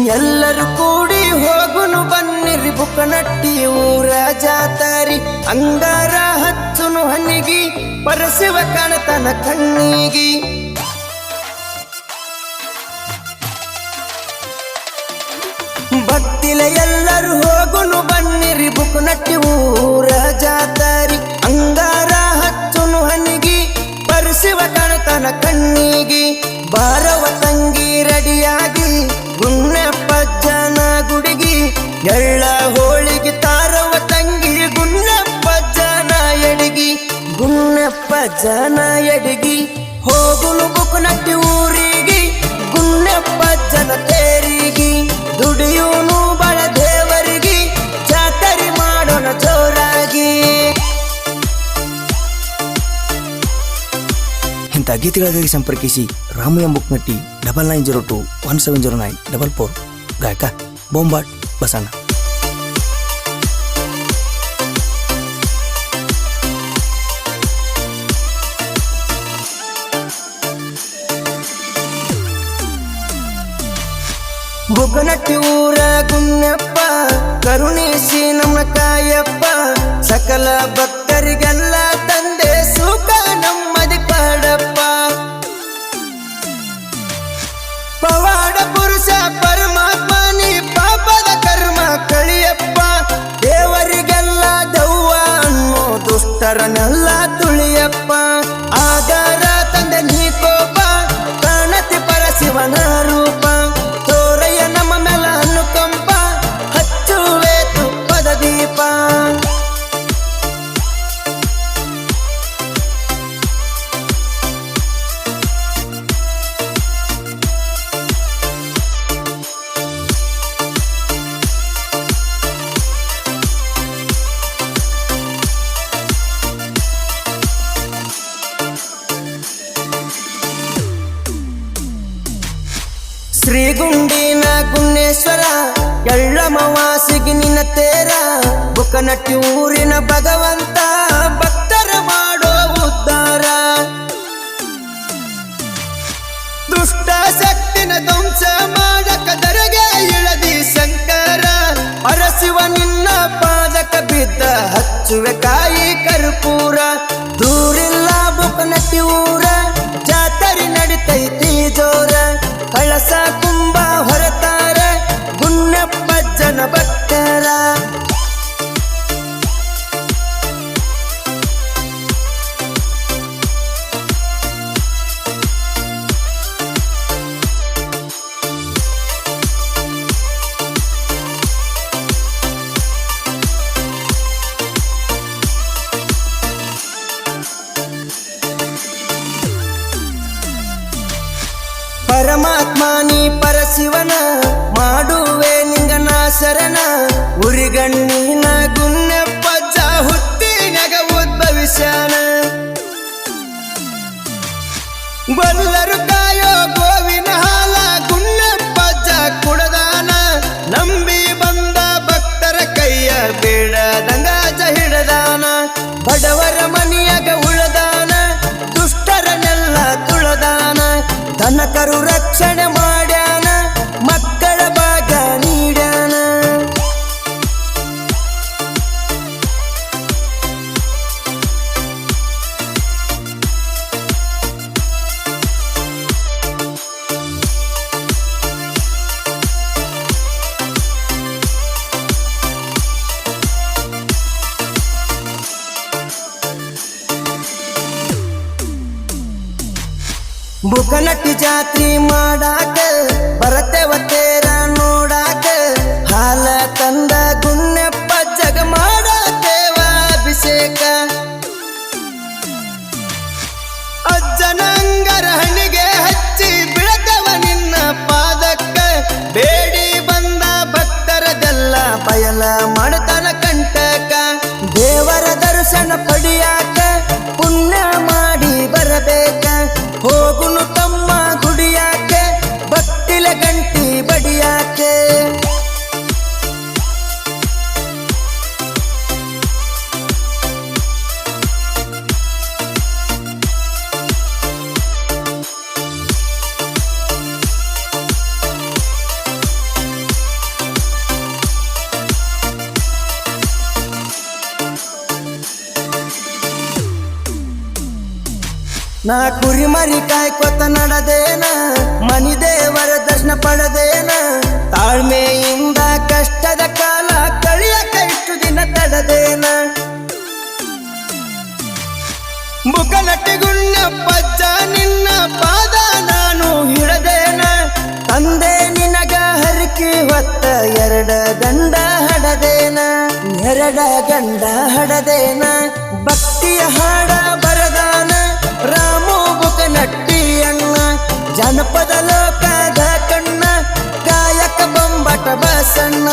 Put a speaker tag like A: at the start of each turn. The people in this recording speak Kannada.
A: ಎಲ್ಲರೂ ಕೂಡಿ ಹೋಗುನು ಬನ್ನಿರಿ ಬುಕ್ಕನಟ್ಟಿ ಊರ ಜಾತಾರಿ ಅಂಗಾರ ಹಚ್ಚುನು ಹನಿಗಿ ಪರಸಿವ ಕಾಣತನ ಕಣ್ಣಿಗಿ ಭಕ್ತಿಲ ಎಲ್ಲರೂ ಹೋಗುನು ಬನ್ನಿರಿ ಬುಕ್ಕನಟ್ಟಿ ಊರ ಜಾತಾರಿ ಅಂಗಾರ ಹಚ್ಚುನು ಹನಿಗಿ ಪರಸಿವ ಕಾಣತನ ಕಣ್ಣಿಗಿ ಬಾರವ ತಂಗಿ ರೆಡಿಯಾಗಿ ಗುಣ್ಣಪ್ಪಜ್ಜನ ಗುಡಿಗಿ ಎಳ್ಳ ಹೋಳಿಗೆ ತಾರವ ತಂಗಿ ಗುಣ್ಣಪ್ಪಜ್ಜನ ಎಡಿಗಿ ಗುಣ್ಣಪ್ಪಜ್ಜನ ಎಡಿಗಿ ಹೋಗುನು ಬುಕ್ಕನಟ್ಟಿ ಊರಿಗೆ ಗುಣ್ಣಪ್ಪಜ್ಜನ ತೇರಿಗೆ ದುಡಿಯೂನು ಬಳ ದೇವರಿಗೆ ಜಾತರಿ ಮಾಡೋಣ ಜೋರಾಗಿ. ಇಂಥ ಗೀತೆಗಳಿಗಾಗಿ ಸಂಪರ್ಕಿಸಿ ರಾಮಯ್ಯ ಬುಕ್ನಟ್ಟಿ 9902170944 ಗಾಯಕ ಬೊಂಬಾಟ್ ಬಸಣ್ಣ. ಬುಕ್ಕನಟ್ಟಿ ಊರ ಗುಣ್ಣಪ್ಪ ಕರುಣಿಸಿ ನಮ್ಮ ಕಾಯಪ್ಪ ಸಕಲ ಭಕ್ತರಿಗೆಲ್ಲ ತಂದೆ ಸುಖ ನಮ್ಮದಿ ಪಾಡಪ್ಪ. ಪವಾಡ ಪುರುಷ ಪರಮಾತ್ಮ ನೀ ಪಾಪದ ಕರ್ಮ ಕಳಿಯಪ್ಪ ದೇವರಿಗೆಲ್ಲ ದವ್ವ ಅನ್ನೋ ದುಷ್ಟರನ್ನೆಲ್ಲ ತುಳಿಯಪ್ಪ. ಆಧಾರ ತಂದೆ ನೀ ಕೋಪ ಕಾಣತಿ ಪರಶಿವನ ರೂಪ ತೋರಯ್ಯ ನಮ್ಮ ಮೇಲ ಅನುಕಂಪ ಹಚ್ಚುವೆ ತುಪ್ಪದ ದೀಪ. ಶ್ರೀಗುಂಡಿನ ಗುನ್ನೇಶ್ವರ ಎಳ್ಳಮವಾಸಿಗೆ ನಿನ್ನ ತೇರ ಬುಕ್ಕನಟ್ಟಿ ಊರಿನ ಭಗವಂತ ಭಕ್ತರ ಮಾಡೋ ಉದ್ಧಾರ. ದುಷ್ಟ ಶಕ್ತಿನ ಧ್ವಂಸ ಮಾಡಕ ದರಗೆ ಇಳದಿ ಶಂಕರ ಅರಸಿವ ನಿನ್ನ ಪಾದಕ ಬಿದ್ದ ಹಚ್ಚುವೆ ಕಾಯಿ ಕರ್ಪೂರ. ದೂರಿಲ್ಲ ಬುಕ್ಕನಟ್ಟಿ ಊರ ಜಾತರಿ ನಡಿತೈತಿ ಜೋರ ಕಳಸ ಕುಂಭ ಹೊರತಾರ ಗುಣ್ಣಪ್ಪಜ್ಜನ ಭಕ್ತರ. ಪರಮಾತ್ಮ ನೀ ಪರಶಿವನ ಮಾಡುವೆ ನಿಂಗನ ಶರಣ ಉರಿಗಣ್ಣಿನ ಗುಣ್ಣಪ್ಪಜ್ಜ ಹುಟ್ಟಿನಗ ಉದ್ಭವಿಸ್ಯಾನ. ಬಲ್ಲರು ಕಾಯೋ ಗೋವಿನ ಹಾಲ ಗುಣ್ಣಪ್ಪಜ್ಜ ಕುಡದಾನ ನಂಬಿ ಬಂದ ಭಕ್ತರ ಕೈಯ ಬೇಡದಂಗ ಹಿಡದಾನ. ಬಡವರ ಮನಿಯಾಗ ಉಳದಾನ ದುಷ್ಟರನ್ನೆಲ್ಲ ತುಳದಾನ ತನಕರು ರಕ್ಷಣೆ ಮಾಡ್ಯಾನ ಮಕ್ಕಳ ಭಾಗ ನೀಡ್ಯಾನ. ಬುಕ್ಕನಟ್ಟಿ ಜಾತ್ರಿ ಮಾಡಾಕ ಬರತೇವ ತೇರ ನೋಡಾಕ ಹಾಲ ತಂದ ಗುಣ್ಣಪ್ಪಜ್ಜಗ ಮಾಡತೇವ ಅಭಿಷೇಕ. ಅಜ್ಜನಂಗರ ಹಣಿಗೆ ಹಚ್ಚಿ ಬೀಳತವ ನಿನ್ನ ಪಾದಕ್ಕ ಬೇಡಿ ಬಂದ ಭಕ್ತರದೆಲ್ಲ ಬಯಲ ಮಾಡತನ ಕಂಟಕ. ದೇವರ ದರ್ಶನ ಪಡಿಯಾಕ ಪುಣ್ಯ ಮಾಡಿ ಬರಬೇಕ ಹೋಗುನು ತಮ್ಮ ಗುಡಿಯಾಕ ಭಕ್ತಿಲ ಗಂಟಿ ನಾ ಕುರಿ ಮರಿ ಕಾಯ್ಕೊತ ನಡದೇನ ಮನಿ ದೇವರ ದರ್ಶನ ಪಡೆದೇನ ತಾಳ್ಮೆಯಿಂದ ಕಷ್ಟದ ಕಾಲ ಕಳಿಯಕ ಇಷ್ಟು ದಿನ ತಡದೇನ ಬುಕನಟ್ಟಿಗುಣ್ಣ ಪಜ್ಜ ನಿನ್ನ ಪಾದ ನಾನು ಹಿಡದೇನ ತಂದೆ ನಿನಗ ಹರಕಿ ಹೊತ್ತ ಎರಡ ಗಂಡ ಹಡದೇನ ಭಕ್ತಿಯ ಹಾಡ ಬರದಾನ ರಾಮು ಬುಕನಟ್ಟಿ ಅಣ್ಣ ಜನಪದ ಲೋಕದ ಕಣ್ಣ ಗಾಯಕ ಬೊಂಬಟ ಬಸಣ್ಣ